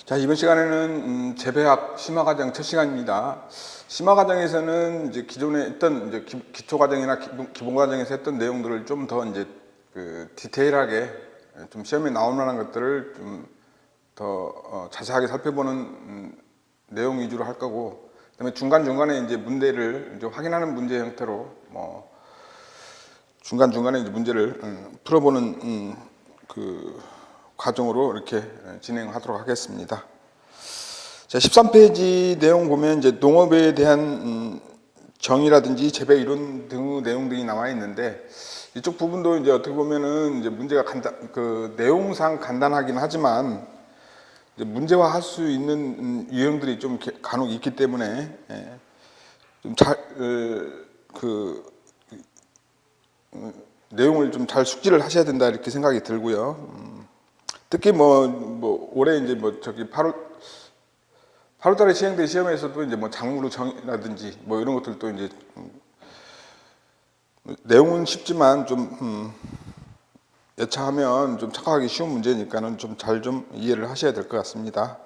자, 이번 시간에는 재배학 심화과정 첫 시간입니다. 심화과정에서는 이제 기존에 했던 이제 기초과정이나 기본과정에서 했던 내용들을 좀 더 이제 디테일하게 좀 시험에 나올 만한 것들을 좀 더 자세하게 살펴보는 내용 위주로 할 거고, 그다음에 중간중간에 이제 문제를 이제 확인하는 문제 형태로 중간중간에 이제 문제를 풀어보는 그 과정으로 이렇게 진행하도록 하겠습니다. 자, 13페이지 내용 보면 이제 농업에 대한 정의라든지 재배 이론 등의 내용들이 나와 있는데, 이쪽 부분도 이제 어떻게 보면은 이제 문제가 내용상 간단하긴 하지만 이제 문제화할 수 있는 유형들이 좀 간혹 있기 때문에 좀 내용을 좀 잘 숙지를 하셔야 된다 이렇게 생각이 들고요. 특히 올해 이제 8월달에 시행된 시험에서도 이제 작물의 정의라든지 이런 것들도 이제 내용은 쉽지만 좀 여차하면 좀 착각하기 쉬운 문제니까는 좀 잘 좀 이해를 하셔야 될 것 같습니다.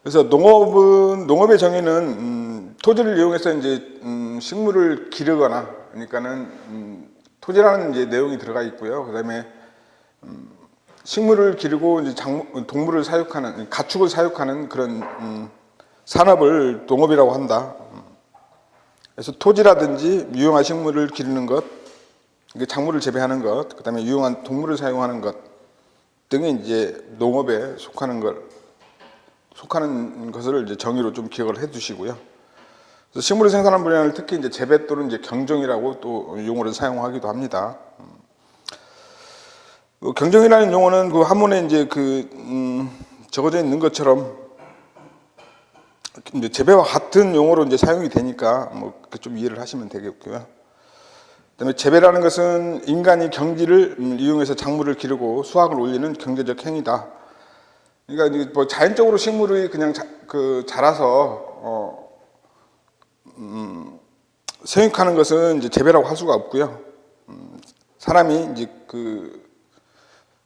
그래서 농업의 정의는 토지를 이용해서 이제 식물을 기르거나, 그러니까는 토지라는 이제 내용이 들어가 있고요. 그다음에 식물을 기르고 이제 동물을 사육하는, 가축을 사육하는 그런 산업을 농업이라고 한다. 그래서 토지라든지 유용한 식물을 기르는 것, 작물을 재배하는 것, 그다음에 유용한 동물을 사용하는 것 등이 이제 농업에 속하는 것을 이제 정의로 좀 기억을 해두시고요. 그래서 식물을 생산하는 분야를 특히 이제 재배 또는 이제 경정이라고 또 용어를 사용하기도 합니다. 경정이라는 용어는 그 한문에 이제 적어져 있는 것처럼 이제 재배와 같은 용어로 이제 사용이 되니까 좀 이해를 하시면 되겠고요. 그다음에 재배라는 것은 인간이 경지를 이용해서 작물을 기르고 수확을 올리는 경제적 행위다. 그러니까 자연적으로 식물이 그냥 자라서 생육하는 것은 이제 재배라고 할 수가 없고요. 사람이 이제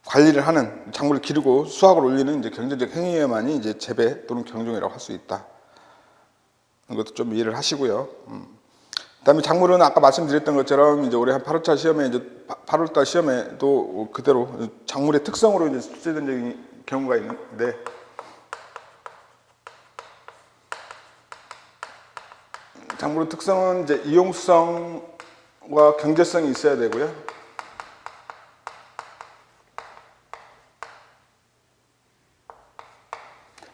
관리를 하는, 작물을 기르고 수확을 올리는 이제 경제적 행위에만이 이제 재배 또는 경종이라고 할 수 있다. 이것도 좀 이해를 하시고요. 그다음에 작물은 아까 말씀드렸던 것처럼 이제 올해 한 8월달 시험에도 그대로 작물의 특성으로 이제 출제된 경우가 있는데, 작물의 특성은 이제 이용성과 경제성이 있어야 되고요.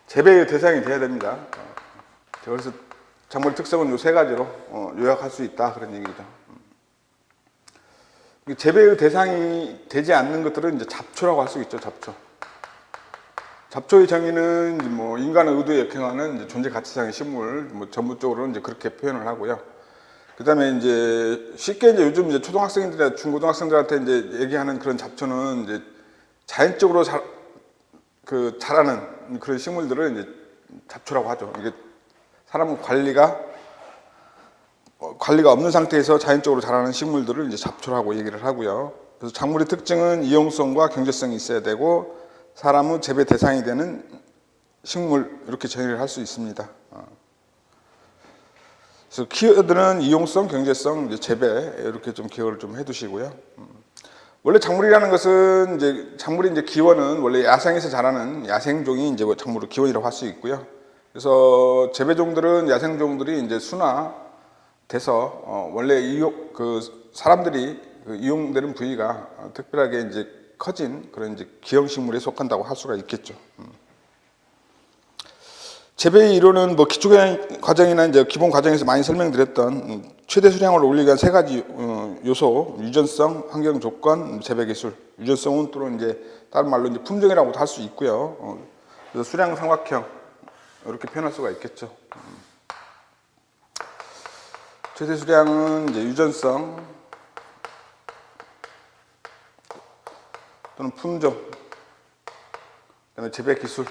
재배의 대상이 돼야 됩니다. 그래서 작물의 특성은 이 세 가지로 요약할 수 있다, 그런 얘기죠. 재배의 대상이 되지 않는 것들은 이제 잡초라고 할 수 있죠. 잡초의 정의는 인간의 의도에 역행하는 이제 존재 가치상의 식물, 전문적으로 이제 그렇게 표현을 하고요. 그다음에 이제 쉽게 이제 요즘 이제 초등학생들이나 중고등학생들한테 이제 얘기하는 그런 잡초는 이제 자연적으로 자라는 그런 식물들을 이제 잡초라고 하죠. 이게 사람 관리가 없는 상태에서 자연적으로 자라는 식물들을 이제 잡초라고 얘기를 하고요. 그래서 작물의 특징은 이용성과 경제성이 있어야 되고, 사람의 재배 대상이 되는 식물, 이렇게 정의를 할 수 있습니다. 그래서 키워드는 이용성, 경제성, 이제 재배, 이렇게 좀 기억을 좀 해두시고요. 원래 작물이라는 것은 작물의 이제 기원은 원래 야생에서 자라는 야생종이 이제 작물의 기원이라고 할 수 있고요. 그래서 재배종들은 야생종들이 이제 순화돼서 원래 사람들이 이용되는 부위가 특별하게 이제 커진 그런 이제 기형식물에 속한다고 할 수가 있겠죠. 재배의 이론은 기초 과정이나 이제 기본 과정에서 많이 설명드렸던 최대 수량을 올리기 위한 세 가지 요소: 유전성, 환경 조건, 재배 기술. 유전성은 또 이제 다른 말로 이제 품종이라고도 할 수 있고요. 그래서 수량 삼각형, 이렇게 표현할 수가 있겠죠. 최대 수량은 이제 유전성 또는 품종, 그다음에 재배 기술,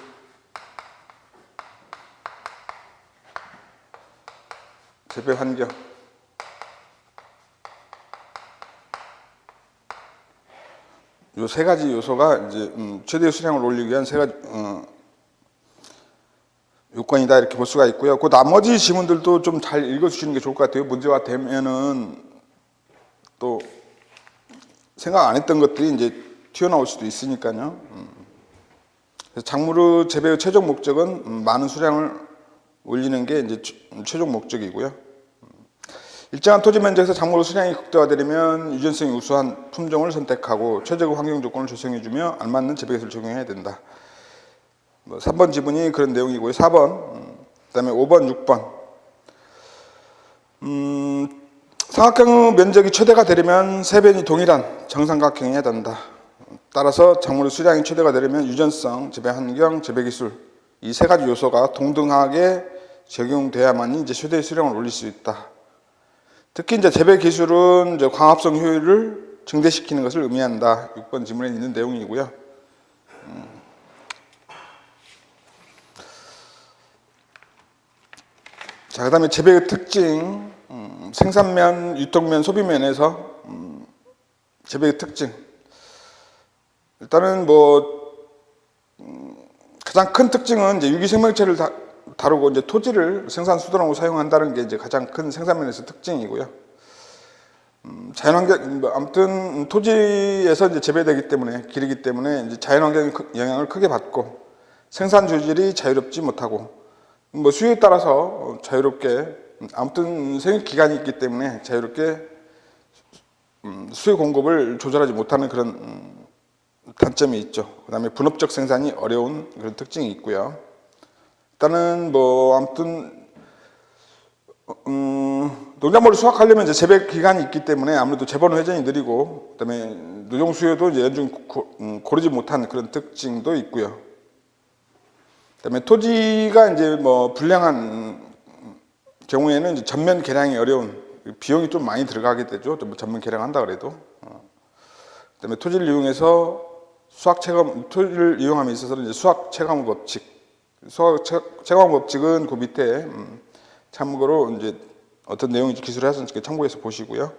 재배 환경. 요 세 가지 요소가 이제 최대 수량을 올리기 위한 세 가지 요건이다 이렇게 볼 수가 있고요. 그 나머지 지문들도 좀 잘 읽어주시는 게 좋을 것 같아요. 문제가 되면은 또 생각 안 했던 것들이 이제 튀어나올 수도 있으니까요. 그래서 작물의 재배의 최종 목적은 많은 수량을 올리는 게 이제 최종 목적이고요. 일정한 토지 면적에서 작물의 수량이 극대화되려면 유전성이 우수한 품종을 선택하고 최적의 환경 조건을 조성해주며 알맞는 재배 기술을 적용해야 된다. 3번 지문이 그런 내용이고요. 4번, 그다음에 5번, 6번. 삼각형의 면적이 최대가 되려면 세 변이 동일한 정삼각형이어야 된다. 따라서 작물의 수량이 최대가 되려면 유전성, 재배 환경, 재배 기술 이 세 가지 요소가 동등하게 적용돼야만이 이제 최대의 수량을 올릴 수 있다. 특히 이제 재배 기술은 이제 광합성 효율을 증대시키는 것을 의미한다. 6번 지문에 있는 내용이고요. 자, 그 다음에 재배의 특징, 생산면, 유통면, 소비면에서 재배의 특징. 일단은 가장 큰 특징은 이제 유기생명체를 다루고 이제 토지를 생산 수단으로 사용한다는 게 이제 가장 큰 생산면에서 특징이고요. 자연환경, 아무튼 토지에서 이제 재배되기 때문에, 기르기 때문에 이제 자연환경의 영향을 크게 받고 생산 조질이 자유롭지 못하고 수요에 따라서 자유롭게 아무튼 생육 기간이 있기 때문에 자유롭게 수요 공급을 조절하지 못하는 그런 단점이 있죠. 그 다음에 분업적 생산이 어려운 그런 특징이 있고요. 일단은 아무튼 농작물을 수확하려면 이제 재배 기간이 있기 때문에 아무래도 재번 회전이 느리고 그다음에 노동 수요도 이제 연중 고르지 못한 그런 특징도 있고요. 그다음에 토지가 이제 불량한 경우에는 이제 전면 개량이 어려운 비용이 좀 많이 들어가게 되죠. 전면 개량한다 그래도. 그다음에 토지를 이용해서 토지를 이용함에 있어서는 이제 수학 체감 법칙. 수학 체감 법칙은 그 밑에 참고로 이제 어떤 내용인지 기술을 해서 참고해서 보시고요.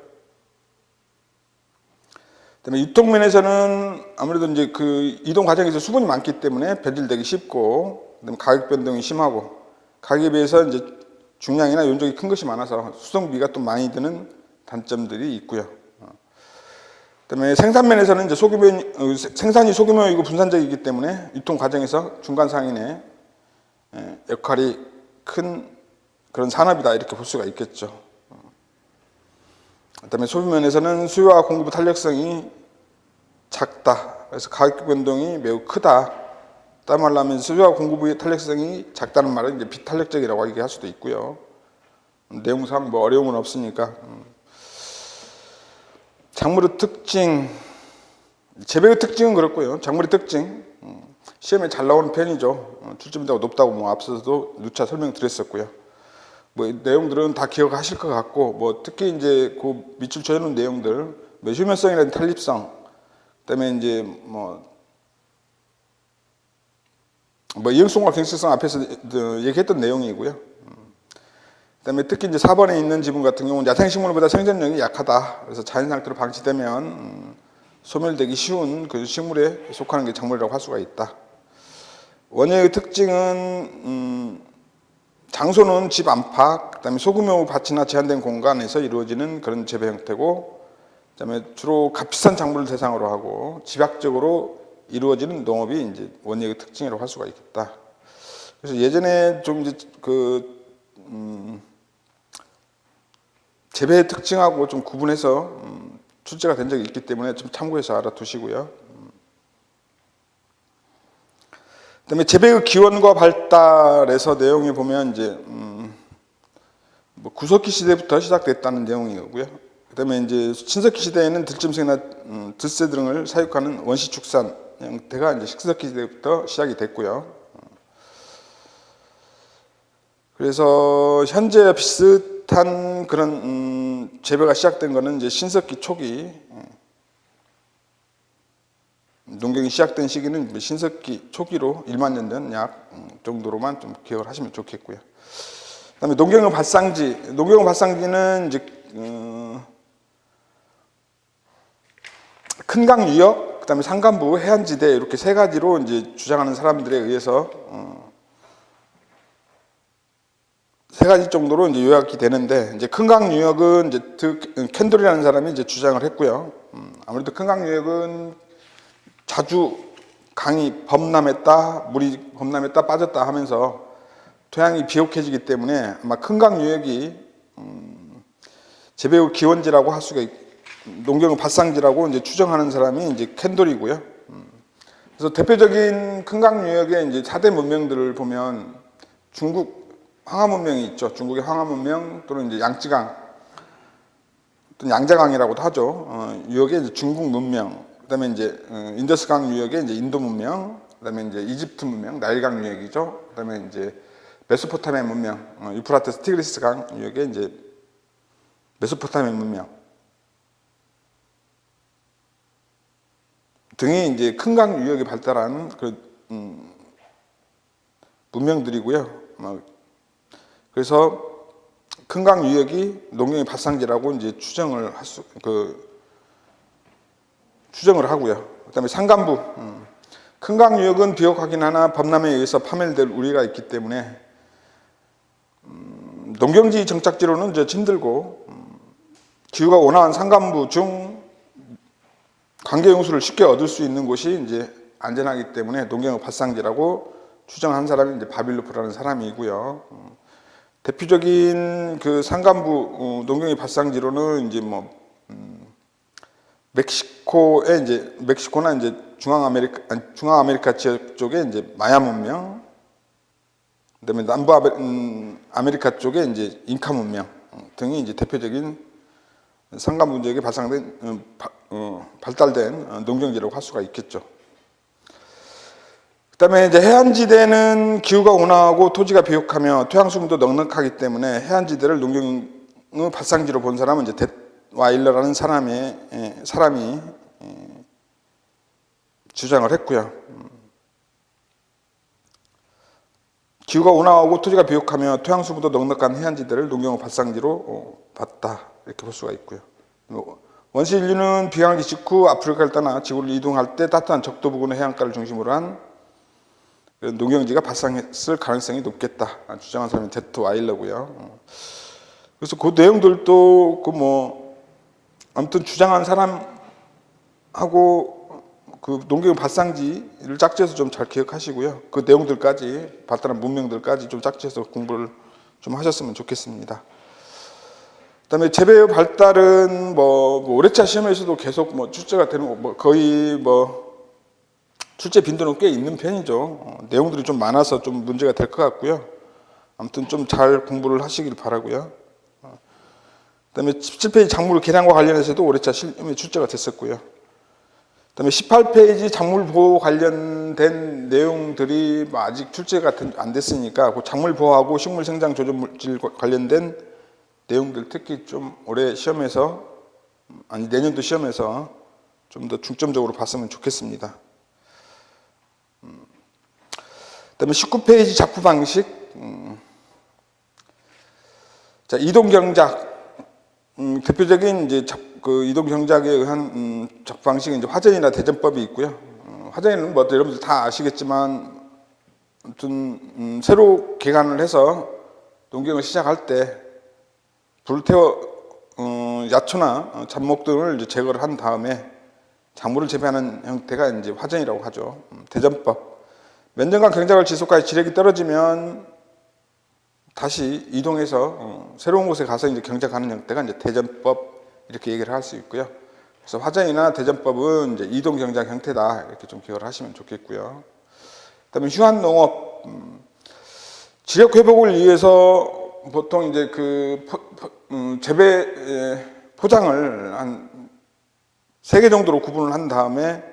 그다음에 유통면에서는 아무래도 이제 그 이동 과정에서 수분이 많기 때문에 변질되기 쉽고, 그다음에 가격 변동이 심하고, 가격에 비해서 이제 중량이나 연적이 큰 것이 많아서 수송비가 또 많이 드는 단점들이 있고요. 그다음에 생산면에서는 이제 생산이 소규모이고 분산적이기 때문에 유통 과정에서 중간 상인의 역할이 큰 그런 산업이다 이렇게 볼 수가 있겠죠. 그다음에 소비면에서는 수요와 공급의 탄력성이 작다. 그래서 가격 변동이 매우 크다. 다른 말로 하면 수요와 공급의 탄력성이 작다는 말은 이제 비탄력적이라고 얘기할 수도 있고요. 내용상 어려움은 없으니까. 작물의 특징, 재배의 특징은 그렇고요. 작물의 특징, 시험에 잘 나오는 편이죠. 출제비가 높다고 앞서서도 누차 설명드렸었고요. 내용들은 다 기억하실 것 같고, 특히 이제 그 밑줄 쳐놓은 내용들, 휴면성이라든지 탄립성, 그다음에 이제 이용성과 경직성 앞에서 얘기했던 내용이고요. 그다음에 특히 이제 4번에 있는 지문 같은 경우는 야생식물보다 생존력이 약하다. 그래서 자연 상태로 방치되면 소멸되기 쉬운 그 식물에 속하는 게 작물이라고 할 수가 있다. 원예의 특징은 장소는 집 안팎, 그다음에 소규모 밭이나 제한된 공간에서 이루어지는 그런 재배 형태고, 그다음에 주로 값비싼 작물을 대상으로 하고 집약적으로 이루어지는 농업이 이제 원예의 특징이라고 할 수가 있겠다. 그래서 예전에 좀 이제 재배의 특징하고 좀 구분해서 출제가 된 적이 있기 때문에 좀 참고해서 알아두시고요. 그다음에 재배의 기원과 발달에서 내용에 보면 이제 구석기 시대부터 시작됐다는 내용이고요. 그다음에 이제 신석기 시대에는 들짐승이나 들새 등을 사육하는 원시 축산 형태가 이제 신석기 시대부터 시작이 됐고요. 그래서 현재 비슷한 그런 재배가 시작된 거는 이제 신석기 초기, 농경이 시작된 시기는 신석기 초기로 1만 년 전 약 정도로만 좀 기억을 하시면 좋겠고요. 그다음에 농경의 발상지, 농경의 발상지는 이제 큰 강 유역, 그다음에 산간부, 해안지대 이렇게 세 가지로 이제 주장하는 사람들에 의해서 가지 정도로 이제 요약이 되는데, 이제 큰강 유역은 이제 캔돌이라는 사람이 이제 주장을 했고요. 아무래도 큰강 유역은 자주 강이 범람했다, 물이 범람했다, 빠졌다 하면서 토양이 비옥해지기 때문에 아마 큰강 유역이 재배후 기원지라고 할 수가 농경 발상지라고 이제 추정하는 사람이 이제 캔돌이고요. 그래서 대표적인 큰강 유역의 이제 4대 문명들을 보면 중국 황하 문명이 있죠. 중국의 황하 문명 또는 이제 양쯔강 또는 양자강이라고도 하죠. 유역에 이제 중국 문명, 그다음에 이제 인더스강 유역에 이제 인도 문명, 그다음에 이제 이집트 문명, 나일강 유역이죠. 그다음에 이제 메소포타미아 문명, 유프라테스 티그리스강 유역에 이제 메소포타미아 문명 등이 이제 큰강 유역이 발달한 그 문명들이고요. 그래서 큰강 유역이 농경의 발상지라고 이제 추정을 하고요. 그다음에 산간부, 큰강 유역은 비옥하긴 하나 범람에 의해서 파멸될 우려가 있기 때문에 농경지 정착지로는 이제 힘들고 기후가 온화한 산간부 중 관계용수를 쉽게 얻을 수 있는 곳이 이제 안전하기 때문에 농경의 발상지라고 추정한 사람이 이제 바빌로프라는 사람이고요. 대표적인 그 산간부 농경의 발상지로는 이제 뭐 멕시코나 이제 중앙아메리카 지역 쪽에 이제 마야 문명, 그다음에 남부 아메리카 쪽에 이제 잉카 문명 등이 이제 대표적인 산간부 지역에 발달된 농경지라고 할 수가 있겠죠. 그다음에 이제 해안지대는 기후가 온화하고 토지가 비옥하며 토양 수분도 넉넉하기 때문에 해안지대를 농경의 발상지로 본 사람은 이제 데와일러라는 사람이 주장을 했고요. 기후가 온화하고 토지가 비옥하며 토양 수분도 넉넉한 해안지대를 농경의 발상지로 봤다, 이렇게 볼 수가 있고요. 원시 인류는 비강기 직후 아프리카를 떠나 지구를 이동할 때 따뜻한 적도 부근의 해안가를 중심으로 한 농경지가 발상했을 가능성이 높겠다 주장한 사람이 데트 와일러고요. 그래서 그 내용들도 아무튼 주장한 사람하고 그 농경 발상지를 짝지어서 좀 잘 기억하시고요. 그 내용들까지 발달한 문명들까지 좀 짝지어서 공부를 좀 하셨으면 좋겠습니다. 그다음에 재배의 발달은 뭐 5회차 시험에서도 계속 출제가 되는 거의 출제 빈도는 꽤 있는 편이죠. 내용들이 좀 많아서 좀 문제가 될 것 같고요. 아무튼 좀 잘 공부를 하시길 바라고요. 그다음에 17페이지 작물 개량과 관련해서도 5회차 시험에 출제가 됐었고요. 그다음에 18페이지 작물 보호 관련된 내용들이 아직 출제가 안 됐으니까 그 작물 보호하고 식물 생장 조절 물질 관련된 내용들 특히 좀 올해 시험에서 내년도 시험에서 좀 더 중점적으로 봤으면 좋겠습니다. 그다음에 19페이지 작부 방식. 자, 이동 경작. 대표적인 이제 그 이동 경작에 의한 작부 방식은 이제 화전이나 대전법이 있고요. 화전에는 여러분들 다 아시겠지만, 아무튼 새로 개간을 해서 농경을 시작할 때 불을 태워 야초나 잡목 등을 이제 제거를 한 다음에 작물을 재배하는 형태가 이제 화전이라고 하죠. 대전법. 몇 년간 경작을 지속하여 지력이 떨어지면 다시 이동해서 새로운 곳에 가서 이제 경작하는 형태가 이제 대전법, 이렇게 얘기를 할 수 있고요. 그래서 화전이나 대전법은 이제 이동 경작 형태다, 이렇게 좀 기억을 하시면 좋겠고요. 그다음에 휴한 농업, 지력 회복을 위해서 보통 이제 그 재배 포장을 한 3개 정도로 구분을 한 다음에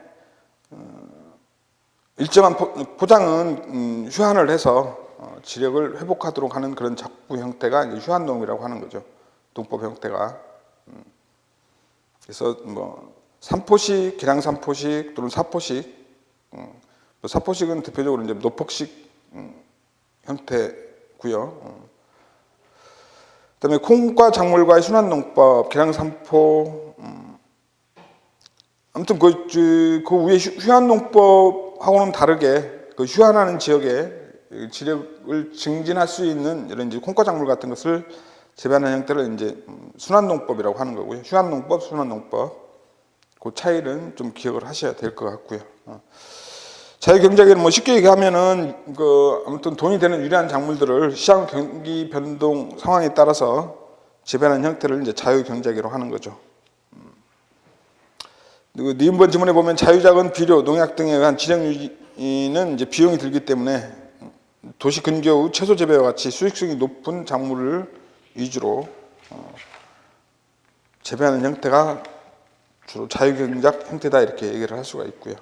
일정한 포장은 휴한을 해서 지력을 회복하도록 하는 그런 작부 형태가 이제 휴한농이라고 하는 거죠. 농법 형태가. 그래서 3포식, 기량 3포식 또는 4포식. 4포식은 대표적으로 이제 노폭식 형태고요. 그다음에 콩과 작물과의 순환농법, 기량 3포. 아무튼 그 위에 휴한농법하고는 다르게 그 휴한하는 지역에 지력을 증진할 수 있는 이런 이제 콩과 작물 같은 것을 재배하는 형태를 이제 순환농법이라고 하는 거고요. 휴환농법, 순환농법. 그 차이는 좀 기억을 하셔야 될 것 같고요. 자유경작에는 뭐 쉽게 얘기하면은 아무튼 돈이 되는 유리한 작물들을 시장 경기 변동 상황에 따라서 재배하는 형태를 이제 자유경작이라고 하는 거죠. 그리고 니은번 지문에 보면 자유작은 비료, 농약 등에 의한 지력 유지는 이제 비용이 들기 때문에 도시 근교의 채소 재배와 같이 수익성이 높은 작물을 위주로 재배하는 형태가 주로 자유경작 형태다 이렇게 얘기를 할 수가 있고요.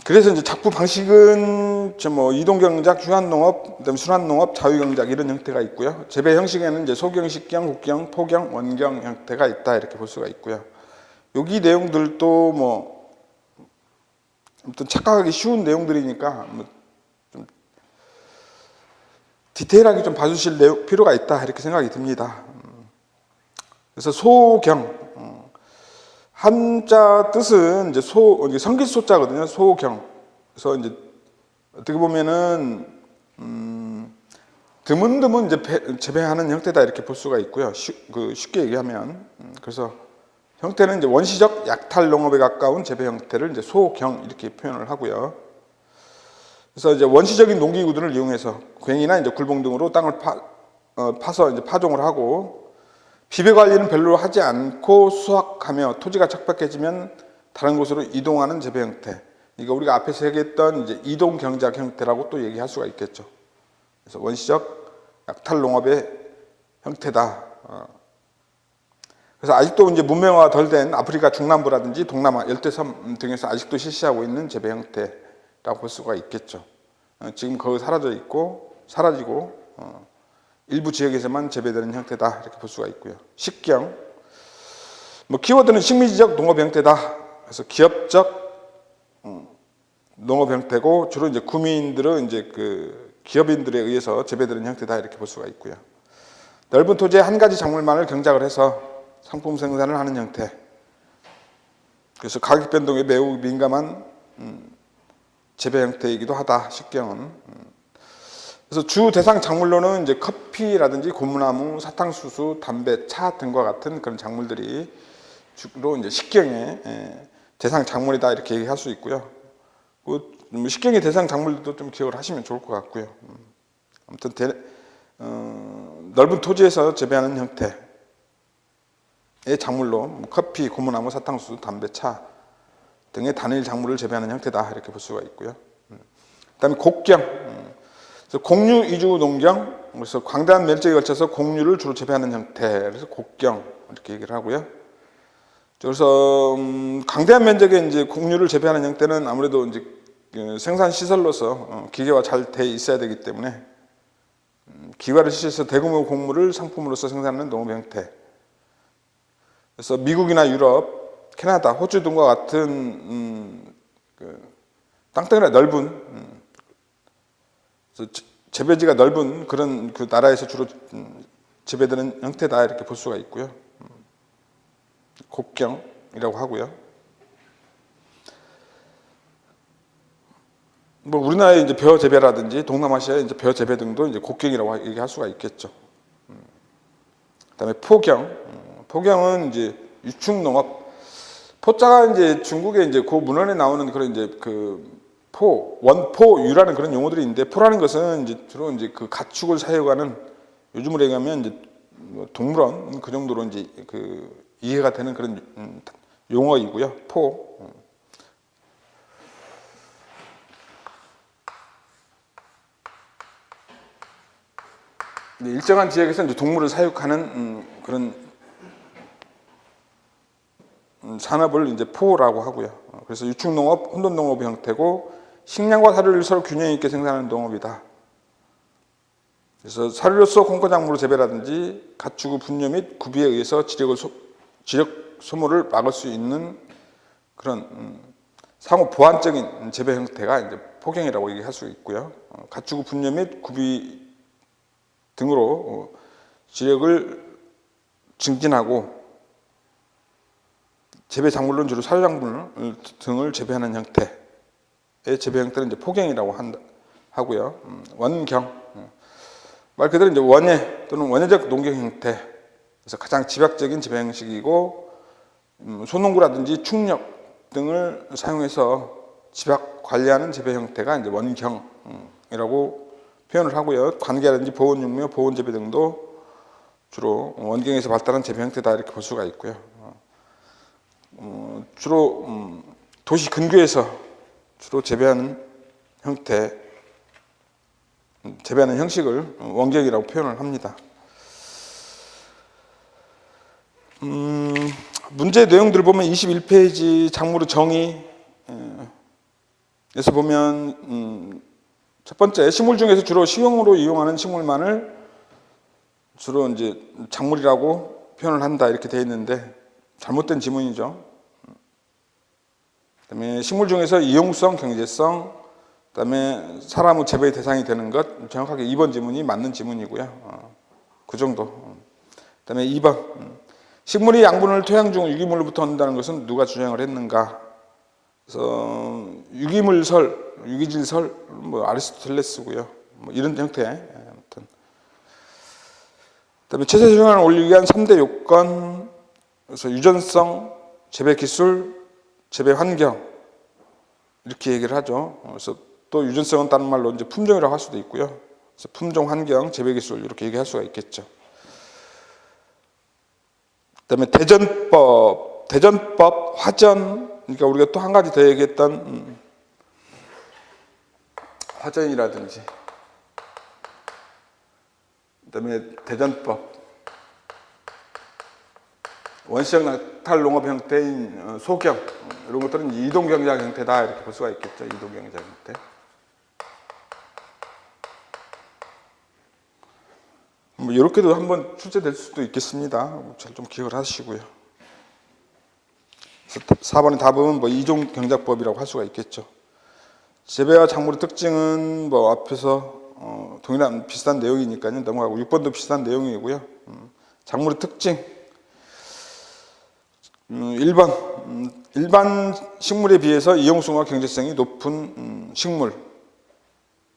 그래서 이제 작부 방식은 뭐 이동경작, 휴환농업, 그다음에 순환농업, 자유경작 이런 형태가 있고요. 재배 형식에는 이제 소경, 식경, 국경, 포경, 원경 형태가 있다 이렇게 볼 수가 있고요. 여기 내용들도 뭐 아무튼 착각하기 쉬운 내용들이니까 좀 디테일하게 좀 봐주실 필요가 있다 이렇게 생각이 듭니다. 그래서 소경 한자 뜻은 이제 성기소자거든요. 소경. 그래서 이제 어떻게 보면은 드문드문 이제 재배하는 형태다 이렇게 볼 수가 있고요. 쉽게 얘기하면 그래서 형태는 이제 원시적 약탈 농업에 가까운 재배 형태를 이제 소경 이렇게 표현을 하고요. 그래서 이제 원시적인 농기구들을 이용해서 괭이나 이제 굴봉 등으로 땅을 파서 이제 파종을 하고 비배 관리는 별로 하지 않고 수확하며 토지가 척박해지면 다른 곳으로 이동하는 재배 형태. 그러니까 우리가 앞에서 얘기했던 이제 이동 경작 형태라고 또 얘기할 수가 있겠죠. 그래서 원시적 약탈 농업의 형태다. 그래서 아직도 이제 문명화가 덜 된 아프리카 중남부라든지 동남아 열대섬 등에서 아직도 실시하고 있는 재배 형태라고 볼 수가 있겠죠. 지금 거의 사라지고 일부 지역에서만 재배되는 형태다 이렇게 볼 수가 있고요. 식경, 뭐 키워드는 식민지적 농업 형태다. 그래서 기업적 농업 형태고 주로 이제 구민들은 이제 기업인들에 의해서 재배되는 형태다 이렇게 볼 수가 있고요. 넓은 토지에 한 가지 작물만을 경작을 해서 상품 생산을 하는 형태. 그래서 가격 변동에 매우 민감한 재배 형태이기도 하다. 식경은. 그래서 주 대상 작물로는 이제 커피라든지 고무나무, 사탕수수, 담배, 차 등과 같은 그런 작물들이 주로 이제 식경의 대상 작물이다 이렇게 얘기할 수 있고요. 식경의 대상 작물들도 좀 기억을 하시면 좋을 것 같고요. 아무튼 넓은 토지에서 재배하는 형태의 작물로 커피, 고무나무, 사탕수수, 담배, 차 등의 단일 작물을 재배하는 형태다 이렇게 볼 수가 있고요. 그다음에 곡경. 그래서 공유 위주 농경, 그래서 광대한 면적에 걸쳐서 공유를 주로 재배하는 형태, 그래서 곡경 이렇게 얘기를 하고요. 그래서 광대한 면적에 이제 공유를 재배하는 형태는 아무래도 이제 생산 시설로서 기계화 잘 돼 있어야 되기 때문에 기계화를 실시해서 대규모 곡물을 상품으로서 생산하는 농업 형태. 그래서 미국이나 유럽, 캐나다, 호주 등과 같은 땅덩이가 넓은 재배지가 넓은 그런 나라에서 주로 재배되는 형태다 이렇게 볼 수가 있고요. 곡경이라고 하고요. 뭐 우리나라의 이제 벼 재배라든지 동남아시아의 이제 벼 재배 등도 이제 곡경이라고 얘기할 수가 있겠죠. 그다음에 포경은 이제 유축 농업. 포자가 이제 중국의 이제 그 문헌에 나오는 그런 이제 원포유라는 그런 용어들이 있는데, 포라는 것은 이제 주로 이제 가축을 사육하는, 요즘으로 얘기하면 이제 동물원 그 정도로 이제 이해가 되는 그런 용어이고요. 일정한 지역에서 이제 동물을 사육하는 그런 산업을 이제 포라고 하고요. 그래서 유축농업, 혼돈농업 형태고, 식량과 사료를 서로 균형 있게 생산하는 농업이다. 그래서 사료로서 콩고작물을 재배라든지 가축의 분뇨 및 구비에 의해서 지력 소모를 막을 수 있는 그런 상호 보완적인 재배 형태가 이제 포경이라고 얘기할 수 있고요. 가축의 분뇨 및 구비 등으로 지력을 증진하고, 재배 작물로는 주로 사료 작물 등을 재배하는 형태의 재배 형태는 이제 포경이라고 하고요. 원경, 말 그대로 이제 원예 또는 원예적 농경 형태, 그래서 가장 집약적인 재배 형식이고, 소농구라든지 충력 등을 사용해서 집약 관리하는 재배 형태가 이제 원경이라고 표현을 하고요. 관계라든지 보온 육묘, 보온 재배 등도 주로 원경에서 발달한 재배 형태다 이렇게 볼 수가 있고요. 주로 도시 근교에서 주로 재배하는 형식을 원경이라고 표현을 합니다. 문제 내용들을 보면 21페이지 작물의 정의에서 보면 첫 번째, 식물 중에서 주로 식용으로 이용하는 식물만을 주로 이제 작물이라고 표현을 한다 이렇게 되어 있는데 잘못된 지문이죠. 그다음에 식물 중에서 이용성, 경제성, 그다음에 사람의 재배의 대상이 되는 것, 정확하게 2번 지문이 맞는 지문이고요. 그 정도. 그다음에 2번, 식물이 양분을 토양 중 유기물로부터 얻는다는 것은 누가 주장을 했는가? 그래서 유기질설, 아리스토텔레스고요. 이런 형태. 아무튼. 그다음에 채소 수량을 올리기 위한 3대 요건, 그래서 유전성, 재배 기술, 재배 환경 이렇게 얘기를 하죠. 그래서 또 유전성은 다른 말로 이제 품종이라고 할 수도 있고요. 그래서 품종, 환경, 재배 기술 이렇게 얘기할 수가 있겠죠. 그다음에 대전법, 화전, 그러니까 우리가 또 한 가지 더 얘기했던 화전이라든지, 그다음에 대전법, 원시적 낙탈 농업 형태인 소경 이런 것들은 이동 경작 형태다 이렇게 볼 수가 있겠죠. 이동 경작 형태. 이렇게도 한번 출제될 수도 있겠습니다. 잘 좀 기억을 하시고요. 그래서 4번의 답은 이동 경작법이라고 할 수가 있겠죠. 재배와 작물의 특징은 앞에서 동일한 비슷한 내용이니까요. 넘어가고 6번도 비슷한 내용이고요. 작물의 특징. 1번, 일반 식물에 비해서 이용성과 경제성이 높은 식물이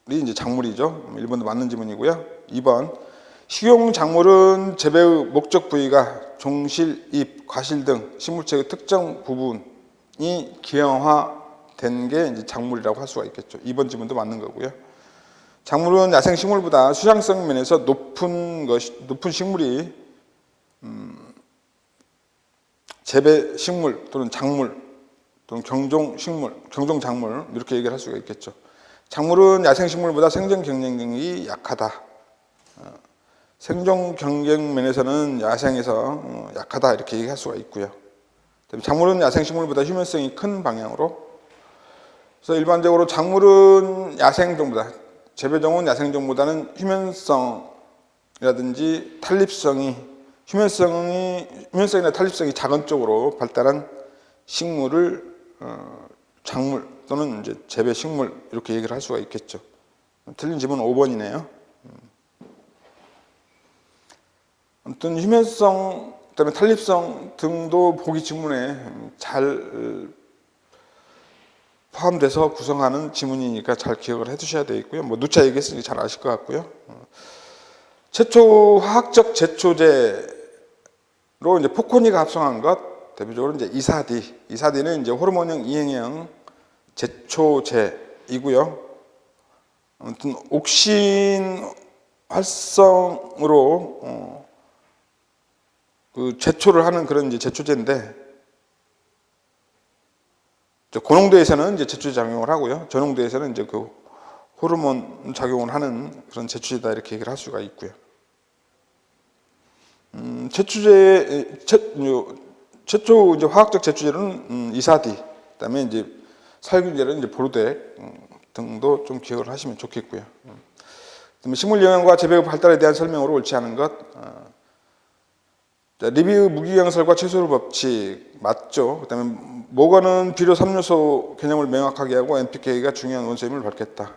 이제 작물이죠. 1번도 맞는 지문이고요. 2번, 식용 작물은 재배의 목적 부위가 종실, 잎, 과실 등 식물체의 특정 부분이 기형화된 게 이제 작물이라고 할 수가 있겠죠. 2번 지문도 맞는 거고요. 작물은 야생 식물보다 수량성 면에서 높은 식물이 재배 식물 또는 작물 또는 경종 작물 이렇게 얘기를 할 수가 있겠죠. 작물은 야생 식물보다 생존 경쟁력이 약하다. 생존 경쟁 면에서는 야생에서 약하다 이렇게 얘기할 수가 있고요. 작물은 야생 식물보다 휴면성이 큰 방향으로. 그래서 일반적으로 작물은 야생종보다, 재배종은 야생종보다는 휴면성이라든지 휴면성이나 탄립성이 작은 쪽으로 발달한 식물을 작물 또는 이제 재배 식물 이렇게 얘기를 할 수가 있겠죠. 틀린 지문은 5번이네요. 아무튼 휴면성, 그다음에 탄립성 등도 보기 지문에 잘 포함돼서 구성하는 지문이니까 잘 기억을 해두셔야 되겠고요. 누차 얘기했으니 잘 아실 것 같고요. 최초 화학적 제초제로 이제 포코니가 합성한 것, 대표적으로 이제 이사디는 이제 호르몬형 이행형 제초제이고요. 아무튼 옥신 활성으로 그 제초를 하는 그런 이제 제초제인데, 고농도에서는 이제 제초제 작용을 하고요. 저농도에서는 이제 그 호르몬 작용을 하는 그런 제초제다 이렇게 얘기를 할 수가 있고요. 최초 이제 화학적 제초제는 이사디, 그다음에 이제 살균제는 이제 보르덱 등도 좀 기억을 하시면 좋겠고요. 그다음에 식물 영양과 재배 발달에 대한 설명으로 옳지 않은 것. 리비의 무기경설과 최소율 법칙 맞죠. 그다음에 모건은 비료 3요소 개념을 명확하게 하고 NPK가 중요한 원소임을 밝혔다.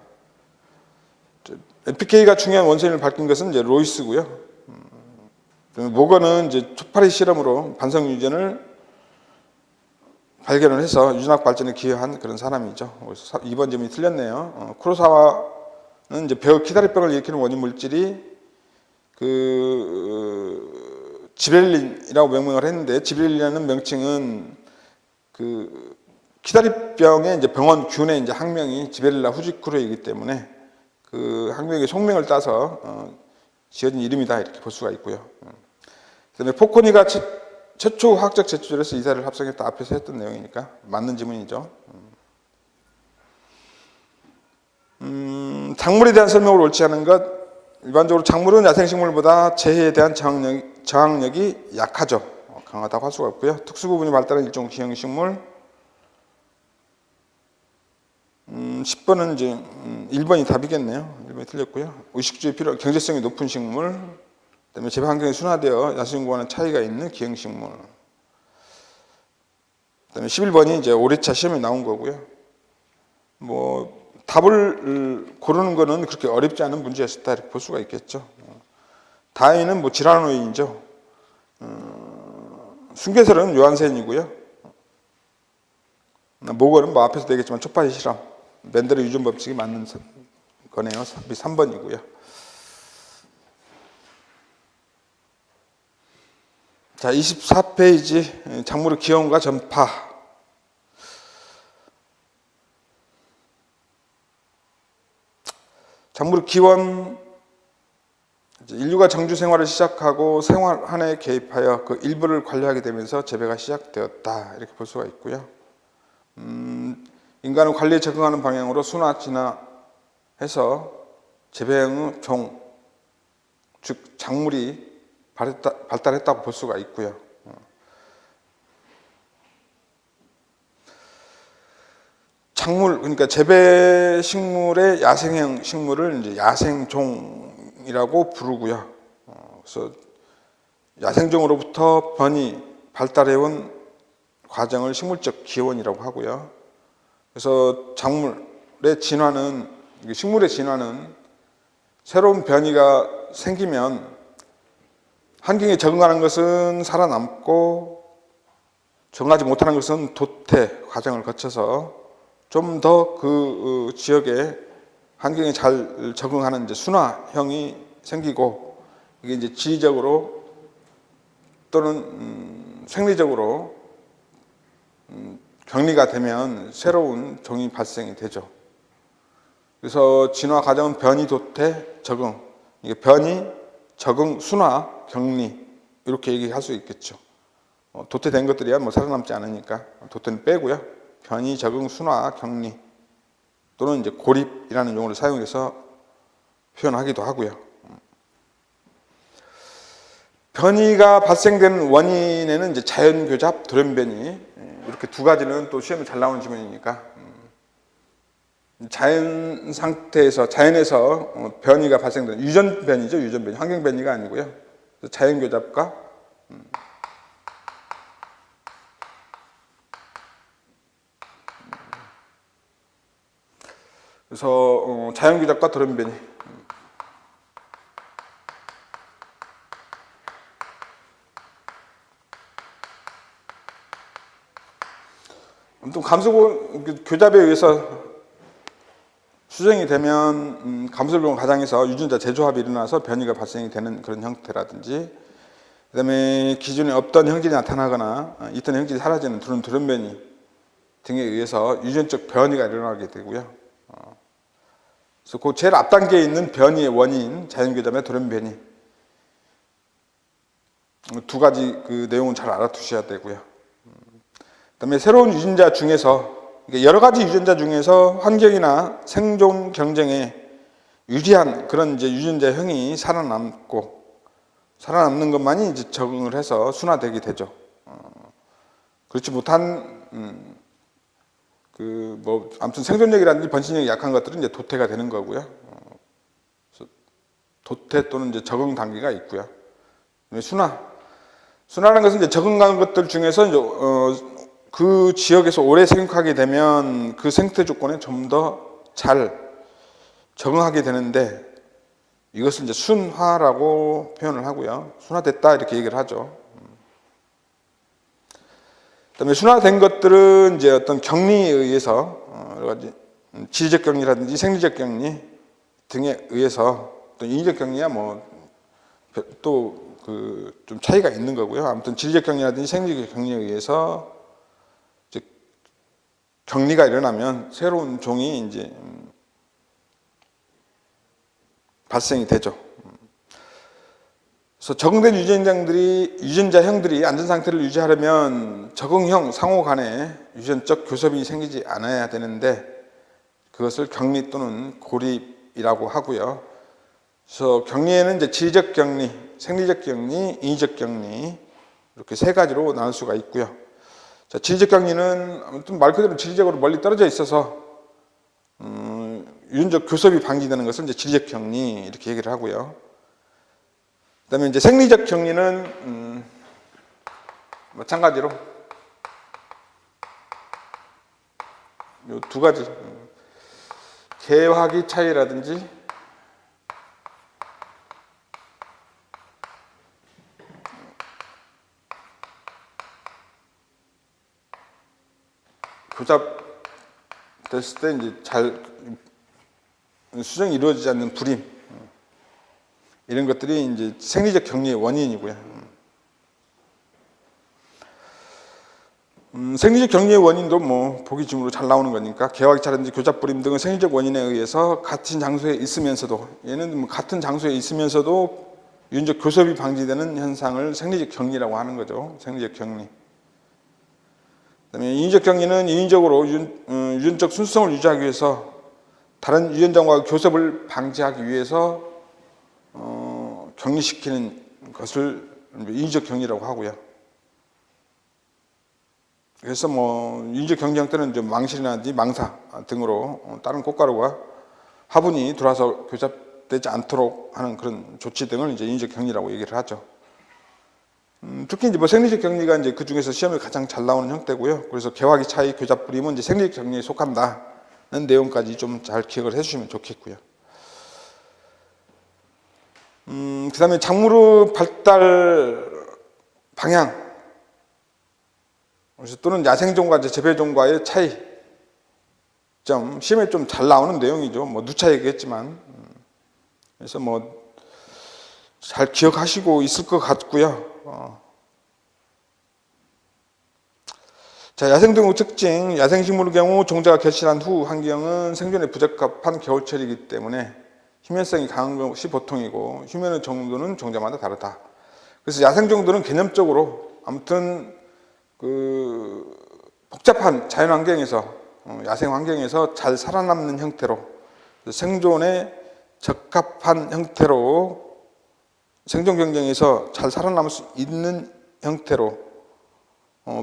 NPK가 중요한 원소임을 밝힌 것은 이제 로이스고요. 모건은 이제 초파리 실험으로 반성 유전을 발견을 해서 유전학 발전에 기여한 그런 사람이죠. 그래서 2번 질문이 틀렸네요. 쿠로사와는 이제 기다리병을 일으키는 원인 물질이 지베렐린이라고 명명을 했는데, 지베렐린이라는 명칭은 키다리병의 이제 병원균의 이제 학명이 지베렐라 후지쿠르이기 때문에 그 학명의 속명을 따서 지어진 이름이다, 이렇게 볼 수가 있고요. 그다음에 포코니가 최초 화학적 제초제로서 이사를 합성했다, 앞에서 했던 내용이니까 맞는 지문이죠. 작물에 대한 설명을 옳지 않은 것. 일반적으로 작물은 야생식물보다 재해에 대한 저항력이 약하죠. 강하다고 할 수가 없고요. 특수부분이 발달한 일종 기형식물. 10번은 이제 1번이 답이겠네요. 1번이 틀렸고요. 의식주에 필요한 경제성이 높은 식물. 그다음에 재배 환경에 순화되어 야생식물과는 차이가 있는 기형식물. 그다음에 11번이 이제 5회차 시험에 나온 거고요. 답을 고르는 거는 그렇게 어렵지 않은 문제였다, 이렇게 볼 수가 있겠죠. 다인은 지라노인이죠. 순개설은 요한센이고요. 모걸은 앞에서 되겠지만 촉파시 실험, 맨델의 유전 법칙이 맞는 거네요. 3번이고요. 자, 24페이지 작물의 기원과 전파. 작물의 기원, 인류가 정주 생활을 시작하고 생활 한해에 개입하여 그 일부를 관리하게 되면서 재배가 시작되었다, 이렇게 볼 수가 있고요. 인간은 관리에 적응하는 방향으로 순화 진화해서 재배형의 종, 즉 작물이 발달했다고 볼 수가 있고요. 작물, 그러니까 재배 식물의 야생형 식물을 이제 야생종이라고 부르고요. 그래서 야생종으로부터 변이 발달해온 과정을 식물적 기원이라고 하고요. 그래서 작물의 진화는, 식물의 진화는 새로운 변이가 생기면 환경에 적응하는 것은 살아남고 적응하지 못하는 것은 도태 과정을 거쳐서 좀 더 그 지역의 환경에 잘 적응하는 이제 순화형이 생기고, 이게 이제 지리적으로 또는 생리적으로 격리가 되면 새로운 종이 발생이 되죠. 그래서 진화 과정은 변이, 도태, 적응. 이게 변이, 적응, 순화, 격리, 이렇게 얘기할 수 있겠죠. 도태된 것들이야 살아남지 않으니까 도태는 빼고요. 변이, 적응, 순화, 격리, 또는 이제 고립이라는 용어를 사용해서 표현하기도 하고요. 변이가 발생되는 원인에는 이제 자연교잡, 돌연변이, 이렇게 두 가지는 또 시험에 잘 나오는 질문이니까, 자연 상태에서, 자연에서 변이가 발생되는, 유전변이죠, 유전변이. 환경변이가 아니고요. 자연교잡과 그래서 자연교잡과 돌연변이. 아무튼 감소교잡에 의해서 수정이 되면 감소변 과정에서 유전자 재조합이 일어나서 변이가 발생이 되는 그런 형태라든지, 그 다음에 기존에 없던 형질이 나타나거나 있던 형질이 사라지는 돌연변이 등에 의해서 유전적 변이가 일어나게 되고요. 그래서 그 제일 앞단계에 있는 변이의 원인, 자연교잡의 돌연변이, 두 가지 그 내용은 잘 알아두셔야 되고요. 그다음에 새로운 유전자 중에서, 여러 가지 유전자 중에서 환경이나 생존 경쟁에 유리한 그런 이제 유전자형이 살아남는 것만이 이제 적응을 해서 순화되게 되죠. 그렇지 못한 아무튼 생존력이라든지 번식력이 약한 것들은 이제 도태가 되는 거고요. 도태 또는 이제 적응 단계가 있고요. 순화라는 것은 이제 적응하는 것들 중에서 이제 그 지역에서 오래 생육하게 되면 그 생태 조건에 좀 더 잘 적응하게 되는데, 이것을 이제 순화라고 표현을 하고요. 순화됐다, 이렇게 얘기를 하죠. 그다음에 순화된 것들은 이제 어떤 격리에 의해서 여러 가지 지리적 격리라든지 생리적 격리 등에 의해서 또 인위적 격리야 뭐 또 그 좀 차이가 있는 거고요. 아무튼 지리적 격리라든지 생리적 격리에 의해서 이제 격리가 일어나면 새로운 종이 이제 발생이 되죠. 그래서 적응된 유전자형들이 안전 상태를 유지하려면 적응형 상호 간에 유전적 교섭이 생기지 않아야 되는데 그것을 격리 또는 고립이라고 하고요. 그래서 격리에는 이제 지리적 격리, 생리적 격리, 인위적 격리 이렇게 세 가지로 나눌 수가 있고요. 자, 지리적 격리는 아무튼 말 그대로 지리적으로 멀리 떨어져 있어서 유전적 교섭이 방지되는 것을 이제 지리적 격리 이렇게 얘기를 하고요. 그다음에 이제 생리적 격리는 마찬가지로 요 두 가지 개화기 차이라든지 교잡됐을 때 이제 잘 수정이 이루어지지 않는 불임 이런 것들이 이제 생리적 격리의 원인이고요. 생리적 격리의 원인도 뭐 보기 드물로 잘 나오는 거니까 개화기차라든지 교잡불임 등은 생리적 원인에 의해서 같은 장소에 있으면서도 얘는 뭐 같은 장소에 있으면서도 유전적 교섭이 방지되는 현상을 생리적 격리라고 하는 거죠. 생리적 격리. 그다음에 인위적 격리는 인위적으로 유전적 순수성을 유지하기 위해서 다른 유전자와 교섭을 방지하기 위해서 격리시키는 것을 인위적 격리라고 하고요. 그래서 뭐 인위적 격리 형태는 좀 망실이라든지 망사 등으로 다른 꽃가루와 화분이 들어와서 교잡되지 않도록 하는 그런 조치 등을 이제 인위적 격리라고 얘기를 하죠. 특히 이제 뭐 생리적 격리가 이제 그 중에서 시험에 가장 잘 나오는 형태고요. 그래서 개화기 차이, 교잡불임은 이제 생리적 격리에 속한다는 내용까지 좀 잘 기억을 해주시면 좋겠고요. 그다음에 작물의 발달 방향, 그래서 또는 야생종과 재배종과의 차이점, 시험에 좀 잘 나오는 내용이죠. 뭐 누차 얘기했지만, 그래서 뭐 잘 기억하시고 있을 것 같고요. 자, 야생동물 특징, 야생식물의 경우 종자가 결실한 후 환경은 생존에 부적합한 겨울철이기 때문에 휴면성이 강한 것이 보통이고 휴면의 정도는 종자마다 다르다. 그래서 야생종들은 개념적으로 아무튼 그 복잡한 자연 환경에서 야생 환경에서 잘 살아남는 형태로 생존에 적합한 형태로 생존 경쟁에서 잘 살아남을 수 있는 형태로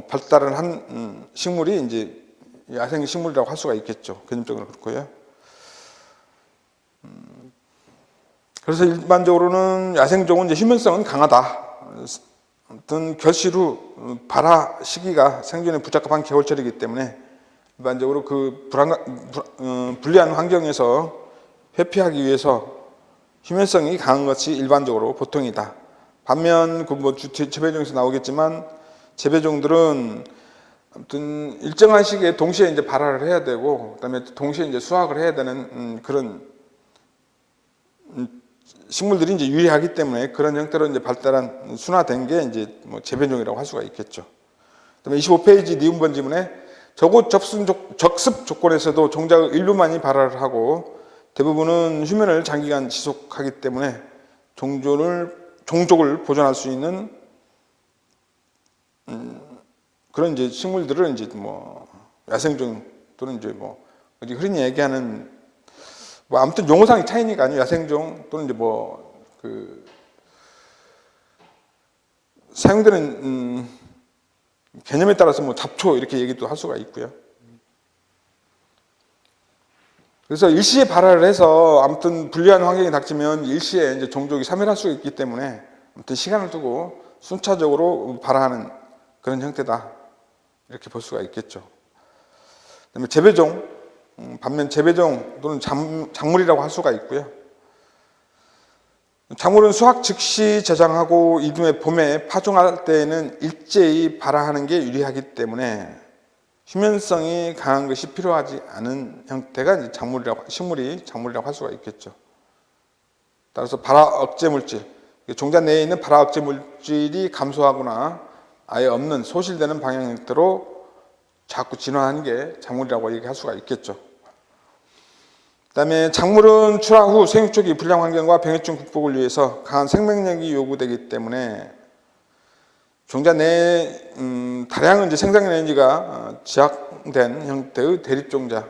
발달을 한 식물이 이제 야생 식물이라고 할 수가 있겠죠. 개념적으로 그렇고요. 그래서 일반적으로는 야생종은 이제 휴면성은 강하다. 아무튼 결실 후 발화 시기가 생존에 부적합한 겨울철이기 때문에 일반적으로 그 불리한 환경에서 회피하기 위해서 휴면성이 강한 것이 일반적으로 보통이다. 반면 그 뭐 재배종에서 나오겠지만 재배종들은 아무튼 일정한 시기에 동시에 이제 발화를 해야 되고 그다음에 동시에 이제 수확을 해야 되는 그런 식물들이 이제 유리하기 때문에 그런 형태로 이제 발달한 순화된 게 이제 뭐 재배종이라고 할 수가 있겠죠. 그다음에 25페이지 니은번 지문에 저곳 적습 조건에서도 종자의 일부만이 발화를 하고 대부분은 휴면을 장기간 지속하기 때문에 종족을 보존할 수 있는 그런 이제 식물들을 이제 뭐 야생종 또는 이제 뭐 흔히 얘기하는 뭐 아무튼 용어상의 차이니까 아니요 야생종 또는 이제 뭐 그 사용되는 개념에 따라서 뭐 잡초 이렇게 얘기도 할 수가 있고요. 그래서 일시에 발화를 해서 아무튼 불리한 환경이 닥치면 일시에 이제 종족이 사멸할 수 있기 때문에 아무튼 시간을 두고 순차적으로 발화하는 그런 형태다 이렇게 볼 수가 있겠죠. 그다음에 재배종, 반면 재배종 또는 작물이라고 할 수가 있고요. 작물은 수확 즉시 저장하고 이듬해 봄에 파종할 때에는 일제히 발화하는 게 유리하기 때문에 휴면성이 강한 것이 필요하지 않은 형태가 이제 식물이 작물이라고 할 수가 있겠죠. 따라서 발화 억제 물질, 종자 내에 있는 발화 억제 물질이 감소하거나 아예 없는 소실되는 방향 형태로 자꾸 진화하는 게 작물이라고 얘기할 수가 있겠죠. 그 다음에 작물은 출하 후 생육 초기 불량 환경과 병해충 극복을 위해서 강한 생명력이 요구되기 때문에 종자 내에 다량은 이제 생장 에너지가 지약된 형태의 대립종자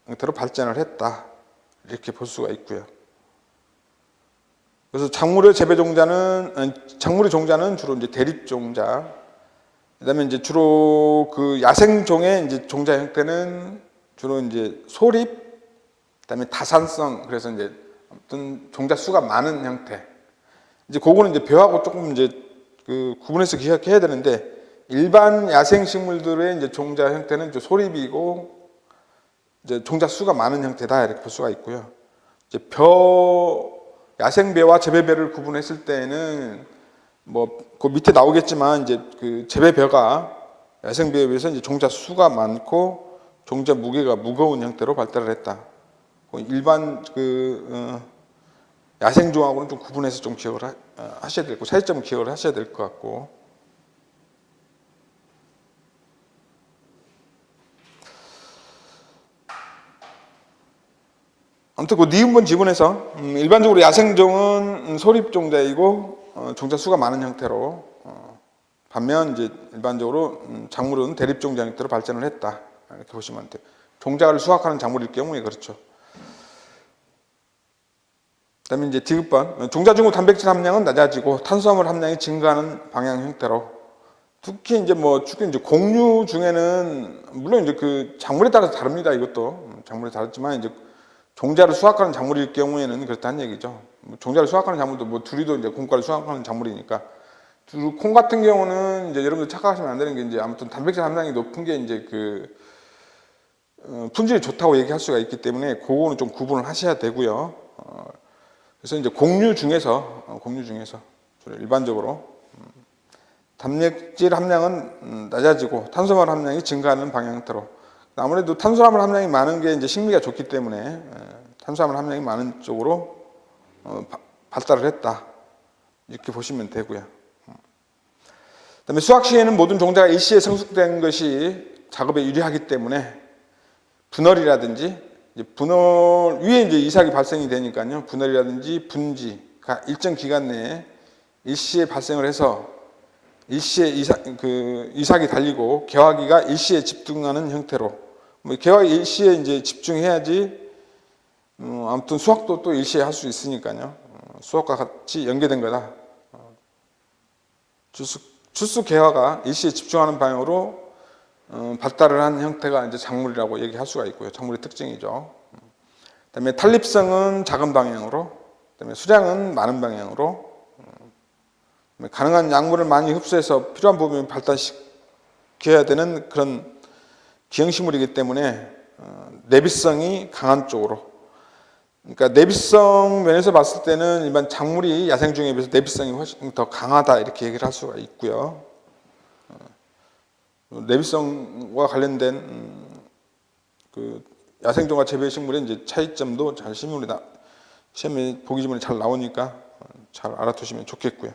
형태로 발전을 했다, 이렇게 볼 수가 있고요. 그래서 작물의 종자는 주로 이제 대립종자, 그다음에 이제 주로 그 야생종의 이제 종자 형태는 주로 이제 소립, 그다음에 다산성, 그래서 이제 어떤 종자 수가 많은 형태. 이제 그거는 이제 벼하고 조금 이제 그 구분해서 기억해야 되는데, 일반 야생 식물들의 이제 종자 형태는 이제 소립이고 이제 종자 수가 많은 형태다, 이렇게 볼 수가 있고요. 이제 야생벼와 재배벼를 구분했을 때는 뭐 그 밑에 나오겠지만 이제 그 재배벼가 야생벼에 비해서 이제 종자 수가 많고 종자 무게가 무거운 형태로 발달을 했다. 일반 야생종하고는 좀 구분해서 좀 기억을 하셔야 되고, 차이점을 기억을 하셔야 될 것 같고. 아무튼 그 니은번 지분에서 일반적으로 야생종은 소립종자이고 종자 수가 많은 형태로, 반면 이제 일반적으로 작물은 대립종자 형태로 발전을 했다, 이렇게 보시면 돼요. 종자를 수확하는 작물일 경우에 그렇죠. 그다음에 이제 디귿번, 종자 중의 단백질 함량은 낮아지고 탄수화물 함량이 증가하는 방향 형태로, 특히 이제 곡류 중에는 물론 이제 그 작물에 따라서 다릅니다. 이것도 작물에 다르지만 이제 종자를 수확하는 작물일 경우에는 그렇다는 얘기죠. 종자를 수확하는 작물도 두리도 이제 콩과를 수확하는 작물이니까. 콩 같은 경우는 이제 여러분들 착각하시면 안 되는 게, 이제 아무튼 단백질 함량이 높은 게 이제 품질이 좋다고 얘기할 수가 있기 때문에 그거는 좀 구분을 하셔야 되고요. 그래서 이제 곡류 중에서 일반적으로 단백질 함량은 낮아지고 탄수화물 함량이 증가하는 방향대로, 아무래도 탄수화물 함량이 많은 게 이제 식미가 좋기 때문에 탄수화물 함량이 많은 쪽으로 발달을 했다, 이렇게 보시면 되고요. 그다음에 수확 시에는 모든 종자가 일시에 성숙된 것이 작업에 유리하기 때문에 분월이라든지 분월 위에 이제 이삭이 발생이 되니까요. 분월이라든지 분지가 일정 기간 내에 일시에 발생을 해서 일시에 이삭이 달리고 개화기가 일시에 집중하는 형태로, 개화기 일시에 이제 집중해야지 아무튼 수확도 또 일시에 할 수 있으니까요. 수확과 같이 연계된 거다. 추수 개화가 일시에 집중하는 방향으로 발달을 한 형태가 이제 작물이라고 얘기할 수가 있고요. 작물의 특징이죠. 그다음에 탄립성은 작은 방향으로, 그다음에 수량은 많은 방향으로, 가능한 약물을 많이 흡수해서 필요한 부분을 발달시켜야 되는 그런 기형식물이기 때문에 내비성이 강한 쪽으로, 그러니까 내비성 면에서 봤을 때는 일반 작물이 야생종에 비해서 내비성이 훨씬 더 강하다, 이렇게 얘기를 할 수가 있고요. 내비성과 관련된 그 야생종과 재배식물의 이제 차이점도 잘 시험에 보기 전에 잘 나오니까 잘 알아두시면 좋겠고요.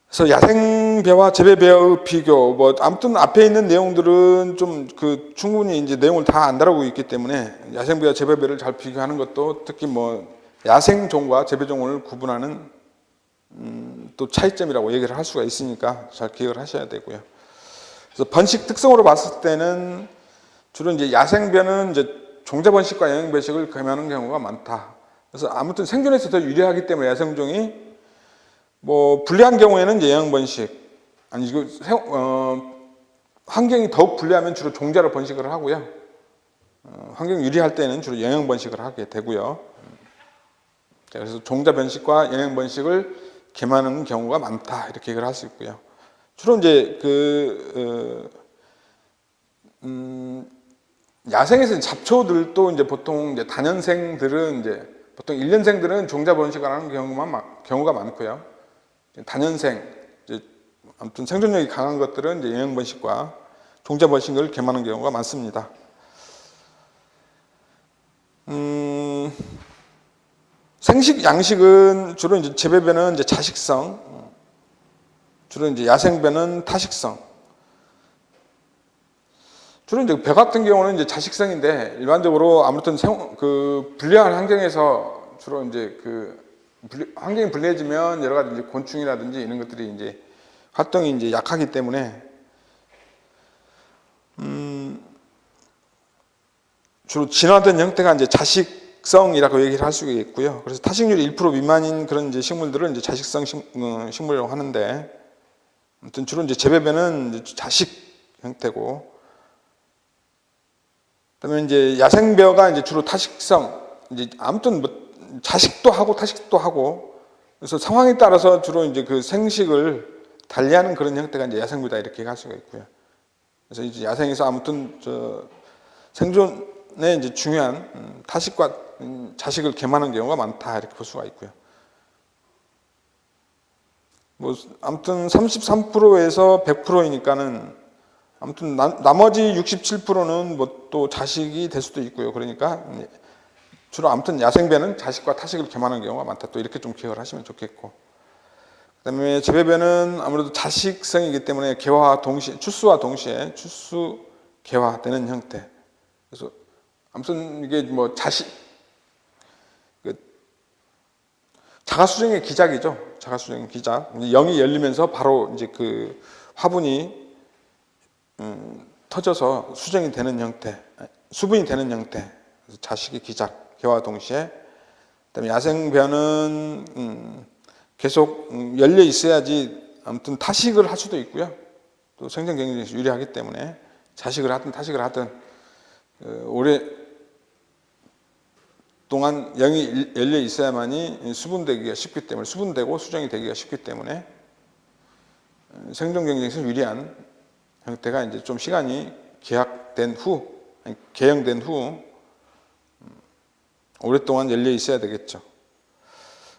그래서 야생벼와 재배벼의 비교, 아무튼 앞에 있는 내용들은 좀 충분히 이제 내용을 다 안 다루고 있기 때문에 야생벼와 재배벼를 잘 비교하는 것도, 특히 야생종과 재배종을 구분하는 또 차이점이라고 얘기를 할 수가 있으니까 잘 기억을 하셔야 되고요. 그래서 번식 특성으로 봤을 때는 주로 이제 야생벼는 이제 종자 번식과 영양 번식을 겸하는 경우가 많다. 그래서 아무튼 생존에서 더 유리하기 때문에 야생종이 불리한 경우에는 이제 영양 번식, 환경이 더욱 불리하면 주로 종자로 번식을 하고요. 환경이 유리할 때는 주로 영양 번식을 하게 되고요. 그래서 종자 번식과 영양 번식을 겸하는 경우가 많다, 이렇게 얘기를 할 수 있고요. 주로 이제 야생에서 잡초들도 이제 보통 이제 단연생들은 이제 보통 1년생들은 종자 번식을 하는 경우가 많고요. 다년생, 이제 아무튼 생존력이 강한 것들은 이제 영양 번식과 종자 번식을 겸하는 경우가 많습니다. 생식, 양식은 주로 이제 재배변은 이제 자식성, 주로 이제 야생변은 타식성. 주로 이제 배 같은 경우는 이제 자식성인데 일반적으로 아무튼 불량한 환경에서 주로 이제 환경이 불리해지면 여러 가지 이제 곤충이라든지 이런 것들이 이제 활동이 이제 약하기 때문에 주로 진화된 형태가 이제 자식성이라고 얘기를 할 수가 있고요. 그래서 타식률이 1% 미만인 그런 이제 식물들은 이제 자식성 식물이라고 하는데, 아무튼 주로 이제 재배변은 이제 자식 형태고, 그다음에 이제 야생벼가 이제 주로 타식성, 이제 아무튼 뭐 자식도 하고 타식도 하고, 그래서 상황에 따라서 주로 이제 그 생식을 달리하는 그런 형태가 이제 야생벼다 이렇게 할 수가 있고요. 그래서 이제 야생에서 아무튼 생존에 이제 중요한 타식과 자식을 겸하는 경우가 많다 이렇게 볼 수가 있고요. 뭐 아무튼 33%에서 100%이니까는 아무튼 나머지 67%는 뭐 또 자식이 될 수도 있고요. 그러니까 주로 아무튼 야생배는 자식과 타식을 겸하는 경우가 많다. 또 이렇게 좀 기억을 하시면 좋겠고, 그다음에 재배배는 아무래도 자식성이기 때문에 개화와 동시에 출수와 동시에 출수 개화되는 형태. 그래서 아무튼 이게 뭐 자가수정의 기작이죠. 자가수정 기작. 영이 열리면서 바로 이제 그 화분이 터져서 수정이 되는 형태, 수분이 되는 형태. 그래서 자식의 기작, 개화 동시에. 그다음에 야생변은 계속 열려 있어야지 아무튼 타식을 할 수도 있고요. 또 생존 경쟁에서 유리하기 때문에 자식을 하든 타식을 하든 오래 동안 영이 열려 있어야만이 수분되기가 쉽기 때문에, 수분되고 수정이 되기가 쉽기 때문에 생존 경쟁에서 유리한 형태가 이제 좀 시간이 개형된 후 오랫동안 열려 있어야 되겠죠.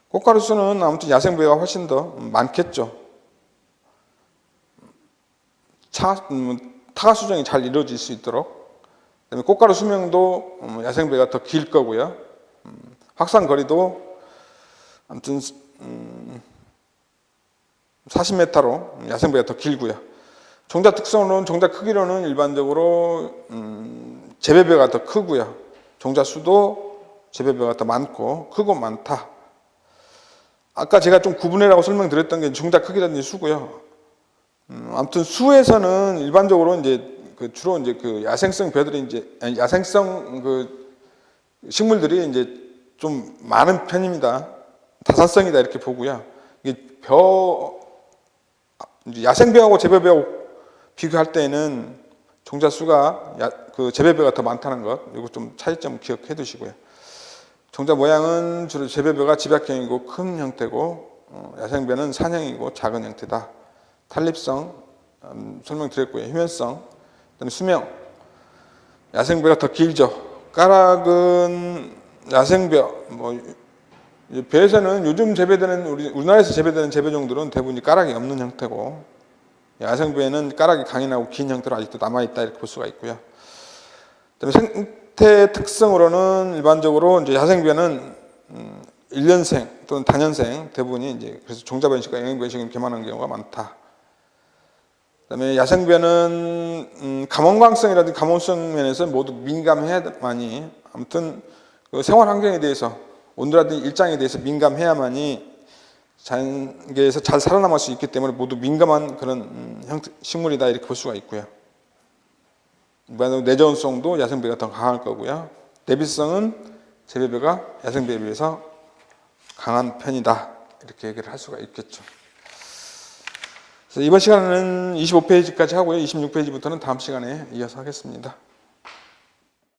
꽃가루 수는 아무튼 야생배가 훨씬 더 많겠죠. 타가 수정이 잘 이루어질 수 있도록. 그다음에 꽃가루 수명도 야생배가 더 길 거고요. 확산 거리도 아무튼 40m로 야생배가 더 길고요. 종자 특성으로는, 종자 크기로는 일반적으로 재배배가 더 크고요. 종자 수도 재배배가 더 많고, 크고 많다. 아까 제가 좀 구분해라고 설명드렸던 게 종자 크기라든지 수고요. 아무튼 수에서는 일반적으로 이제 주로 이제 야생성 배들이 야생성 식물들이 이제 좀 많은 편입니다. 다산성이다 이렇게 보고요. 이게 야생배하고 재배배하고 비교할 때에는 종자 수가 재배배가 더 많다는 것, 이거 좀 차이점 기억해 두시고요. 종자 모양은 주로 재배배가 집약형이고 큰 형태고, 야생배는 산형이고 작은 형태다. 탄립성 설명드렸고요. 휴면성, 그다음에 수명. 야생배가 더 길죠. 까락은 야생배, 배에서는 요즘 재배되는 우리나라에서 재배되는 재배종들은 대부분 까락이 없는 형태고, 야생배에는 까락이 강인하고 긴 형태로 아직도 남아있다 이렇게 볼 수가 있고요. 그다음에 생태 특성으로는 일반적으로 이제 야생배는 1년생 또는 다년생 대부분이 이제 그래서 종자 번식과 영양 번식을 겸하는 경우가 많다. 그다음에 야생배는 감원광성이라든지 감원성 면에서 모두 민감해야만이, 아무튼 생활 환경에 대해서, 온도라든지 일장에 대해서 민감해야만이 자연계에서 잘 살아남을 수 있기 때문에 모두 민감한 그런 식물이다 이렇게 볼 수가 있고요. 내저온성도 야생배가 더 강할 거고요. 내비성은 재배배가 야생배에 비해서 강한 편이다 이렇게 얘기를 할 수가 있겠죠. 그래서 이번 시간은 25페이지까지 하고요. 26페이지부터는 다음 시간에 이어서 하겠습니다.